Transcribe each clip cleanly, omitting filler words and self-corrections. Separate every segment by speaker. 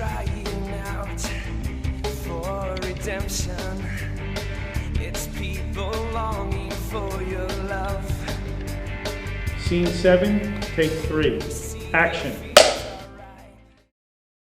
Speaker 1: crying out for redemption. It's people longing for your love.
Speaker 2: Scene 7, take 3. Action.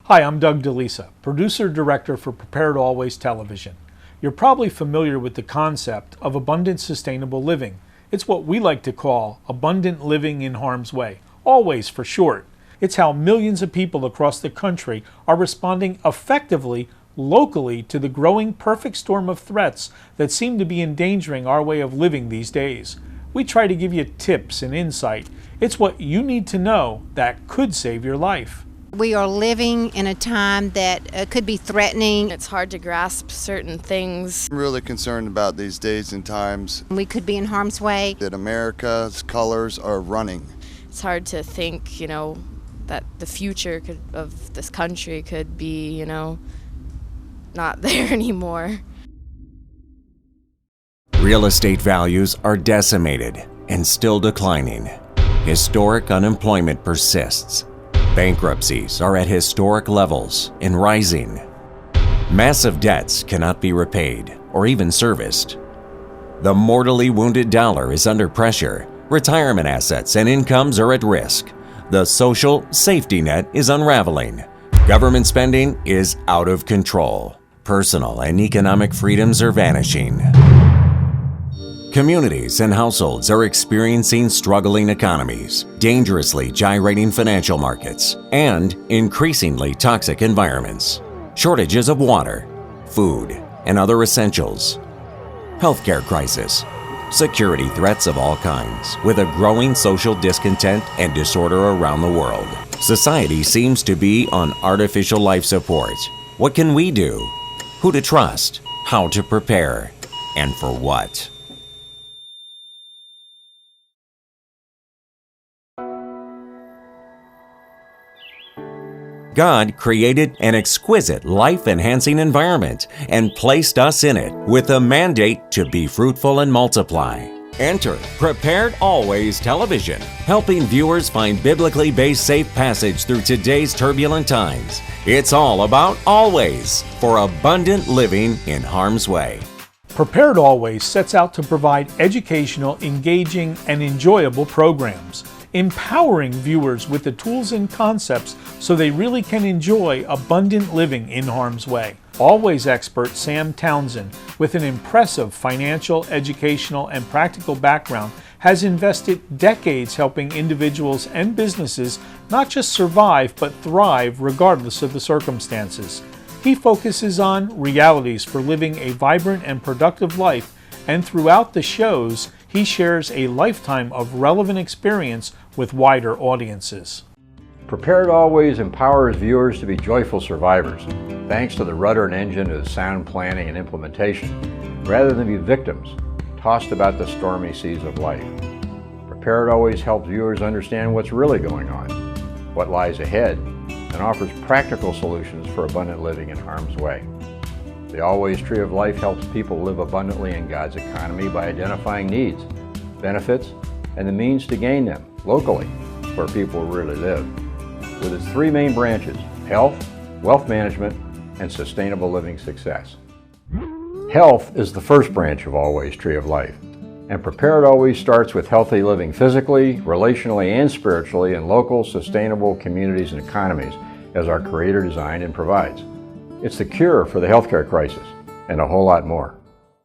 Speaker 2: Hi, I'm Doug DeLisa, producer-director for Prepared Always Television. You're probably familiar with the concept of abundant sustainable living. It's what we like to call abundant living in harm's way, always for short. It's how millions of people across the country are responding effectively, locally, to the growing perfect storm of threats that seem to be endangering our way of living these days. We try to give you tips and insight. It's what you need to know that could save your life.
Speaker 3: We are living in a time that could be threatening.
Speaker 4: It's hard to grasp certain things.
Speaker 5: I'm really concerned about these days and times.
Speaker 3: We could be in harm's way.
Speaker 5: That America's colors are running.
Speaker 4: It's hard to think, that the future of this country could be, not there anymore.
Speaker 6: Real estate values are decimated and still declining. Historic unemployment persists. Bankruptcies are at historic levels and rising. Massive debts cannot be repaid or even serviced. The mortally wounded dollar is under pressure. Retirement assets and incomes are at risk. The social safety net is unraveling. Government spending is out of control. Personal and economic freedoms are vanishing. Communities and households are experiencing struggling economies, dangerously gyrating financial markets, and increasingly toxic environments. Shortages of water, food, and other essentials. Healthcare crisis. Security threats of all kinds, with a growing social discontent and disorder around the world. Society seems to be on artificial life support. What can we do? Who to trust? How to prepare? And for what? God created an exquisite life-enhancing environment and placed us in it with a mandate to be fruitful and multiply. Enter Prepared Always Television, helping viewers find biblically based safe passage through today's turbulent times. It's all about always for abundant living in harm's way.
Speaker 2: Prepared Always sets out to provide educational, engaging, and enjoyable programs, empowering viewers with the tools and concepts so they really can enjoy abundant living in harm's way. Always expert Sam Townsend, with an impressive financial, educational, and practical background, has invested decades helping individuals and businesses not just survive but thrive regardless of the circumstances. He focuses on realities for living a vibrant and productive life, and throughout the shows, he shares a lifetime of relevant experience with wider audiences.
Speaker 7: Prepared Always empowers viewers to be joyful survivors, thanks to the rudder and engine of sound planning and implementation, rather than be victims, tossed about the stormy seas of life. Prepared Always helps viewers understand what's really going on, what lies ahead, and offers practical solutions for abundant living in harm's way. The Always Tree of Life helps people live abundantly in God's economy by identifying needs, benefits, and the means to gain them locally, where people really live. With its three main branches, health, wealth management, and sustainable living success. Health is the first branch of Always Tree of Life, and Prepared Always starts with healthy living physically, relationally, and spiritually in local, sustainable communities and economies as our Creator designed and provides. It's the cure for the healthcare crisis, and a whole lot more.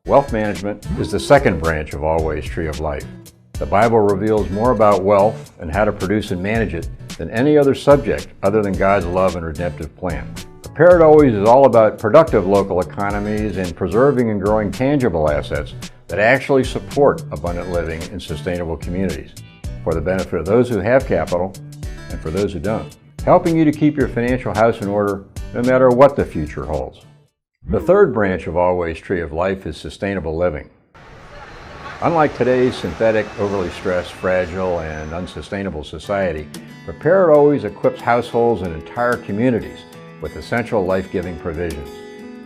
Speaker 7: Wealth management is the second branch of Always Tree of Life. The Bible reveals more about wealth and how to produce and manage it than any other subject other than God's love and redemptive plan. Prepared Always is all about productive local economies and preserving and growing tangible assets that actually support abundant living in sustainable communities for the benefit of those who have capital and for those who don't, helping you to keep your financial house in order no matter what the future holds. The third branch of Always Tree of Life is sustainable living. Unlike today's synthetic, overly stressed, fragile, and unsustainable society, Prepared Always equips households and entire communities with essential life-giving provisions.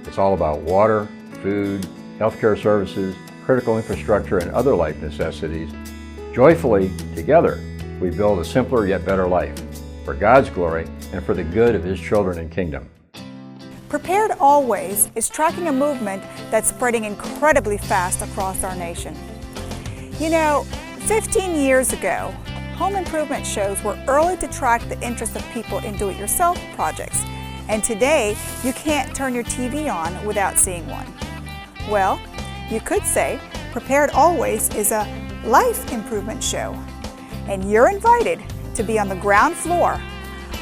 Speaker 7: It's all about water, food, healthcare services, critical infrastructure, and other life necessities. Joyfully, together, we build a simpler yet better life for God's glory and for the good of His children and kingdom.
Speaker 8: Prepared Always is tracking a movement that's spreading incredibly fast across our nation. You know, 15 years ago, home improvement shows were early to track the interest of people in do-it-yourself projects, and today you can't turn your TV on without seeing one. Well, you could say Prepared Always is a life improvement show, and you're invited to be on the ground floor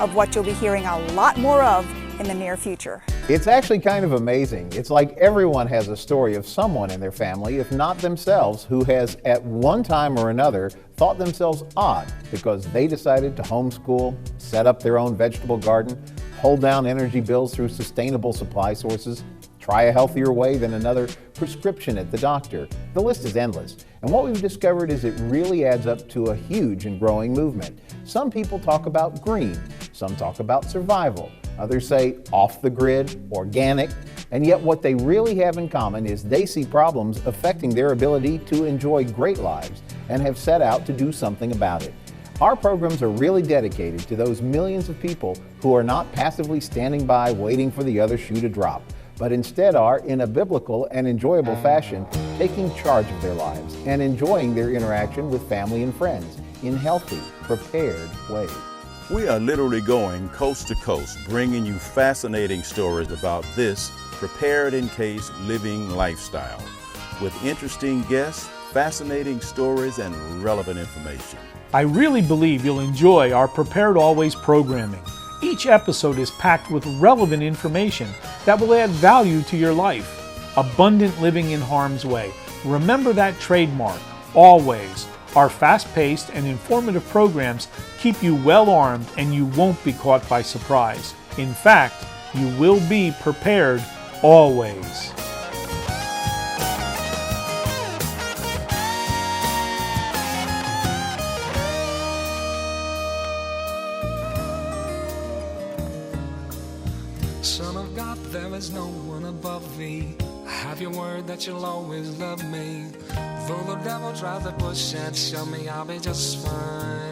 Speaker 8: of what you'll be hearing a lot more of in the near future.
Speaker 9: It's actually kind of amazing. It's like everyone has a story of someone in their family, if not themselves, who has at one time or another thought themselves odd because they decided to homeschool, set up their own vegetable garden, hold down energy bills through sustainable supply sources, try a healthier way than another prescription at the doctor. The list is endless. And what we've discovered is it really adds up to a huge and growing movement. Some people talk about green, some talk about survival, others say off the grid, organic, and yet what they really have in common is they see problems affecting their ability to enjoy great lives and have set out to do something about it. Our programs are really dedicated to those millions of people who are not passively standing by waiting for the other shoe to drop, but instead are, in a biblical and enjoyable fashion, taking charge of their lives and enjoying their interaction with family and friends in healthy, prepared ways.
Speaker 10: We are literally going coast to coast, bringing you fascinating stories about this prepared in case living lifestyle, with interesting guests, fascinating stories, and relevant information.
Speaker 2: I really believe you'll enjoy our Prepared Always programming. Each episode is packed with relevant information that will add value to your life. Abundant living in harm's way. Remember that trademark, always. Our fast-paced and informative programs keep you well-armed and you won't be caught by surprise. In fact, you will be prepared always.
Speaker 1: Son of God, there is no one above thee. I have your word that you'll always love me. Though the devil tries to push and shove me, I'll be just fine.